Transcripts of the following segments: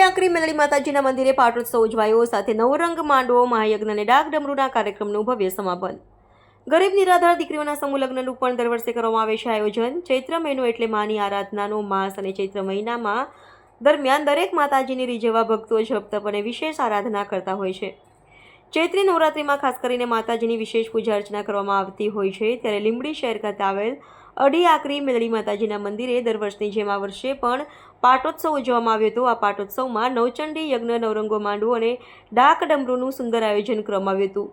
અડિયાકરી મેલડી માતાજીના મંદિરે પાટોત્સવ ઉજવાયો સાથે નવરંગ માંડવો મહાયજ્ઞ અને ડાક ડમરૂના કાર્યક્રમનું ભવ્ય સમાપન। ગરીબ નિરાધાર દીકરીઓના સમૂહ લગ્નનું પણ દર વર્ષે કરવામાં આવે છે આયોજન। ચૈત્ર મહિનો એટલે માની આરાધનાનો માસ અને ચૈત્ર મહિનામાં દરમિયાન દરેક માતાજીની રીઝવવા ભક્તો જપ તપ અને વિશેષ આરાધના કરતા હોય છે। ચૈત્રી નવરાત્રિમાં ખાસ કરીને માતાજીની વિશેષ પૂજા અર્ચના કરવામાં આવતી હોય છે। ત્યારે લીંબડી શહેર ખાતે આવેલ અડિયાકરી મેલડી માતાજીના મંદિરે દર વર્ષની જેમ આ વર્ષે પણ પાટોત્સવ ઉજવવામાં આવ્યો હતો। આ પાટોત્સવમાં નવચંડી યજ્ઞ, નવરંગો માંડવો અને ડાક ડમરૂનું સુંદર આયોજન કરવામાં આવ્યું હતું।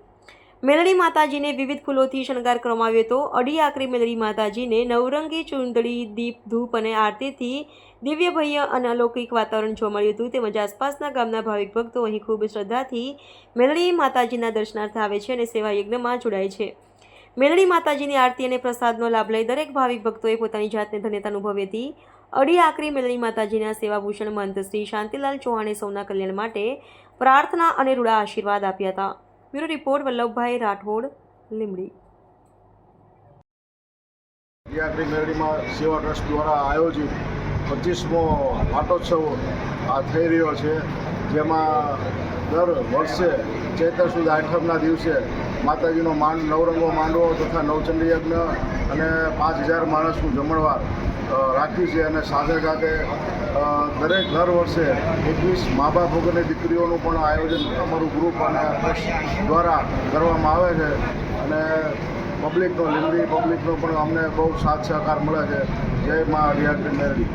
મેલડી માતાજીને વિવિધ ફૂલોથી શણગાર કરવામાં આવ્યો હતો। અડિયાકરી મેલડી માતાજીને નવરંગી ચૂંદડી, દીપ, ધૂપ અને આરતીથી દિવ્ય ભવ્ય અને અલૌકિક વાતાવરણ જોવા મળ્યું હતું। તેમજ આસપાસના ગામના ભાવિક ભક્તો અહીં ખૂબ શ્રદ્ધાથી મેલડી માતાજીના દર્શનાર્થે આવે છે અને સેવા યજ્ઞમાં જોડાય છે। મેલડી માતાજીની આરતી અને પ્રસાદનો લાભ લઈ દરેક ભાવિક ભક્તોએ પોતાની જાતને ધન્યતા અનુભવી હતી। અડિયાકરી મેલડી માતાજીના સેવાભૂષણ મહંત શ્રી શાંતિલાલ ચૌહાણે સૌના કલ્યાણ માટે પ્રાર્થના અને રૂડા આશીર્વાદ આપ્યા હતા। Bureau report Vallabhbhai Rathod, Limbdi. અડિયાકરી મેલડીમાં સેવા ટ્રસ્ટ દ્વારા આયોજિત 25મો પાટોત્સવ થઈ રહ્યો છે, જેમાં દર વર્ષે ચૈત્ર સુદ આઠમના દિવસે માતાજીનો નવરંગો માંડવો તથા નવચંડી યજ્ઞ અને 5000 માણસનું જમણવાર રાખી છે। અને સાથે સાથે દરેક દર વર્ષે 21 મા બાપ વગરની દીકરીઓનું પણ આયોજન અમારું ગ્રુપ અને ટ્રસ્ટ દ્વારા કરવામાં આવે છે। અને લીંબડી પબ્લિકનો પણ અમને બહુ સાથ સહકાર મળે છે। જય મા અડિયાકરી મેલડી।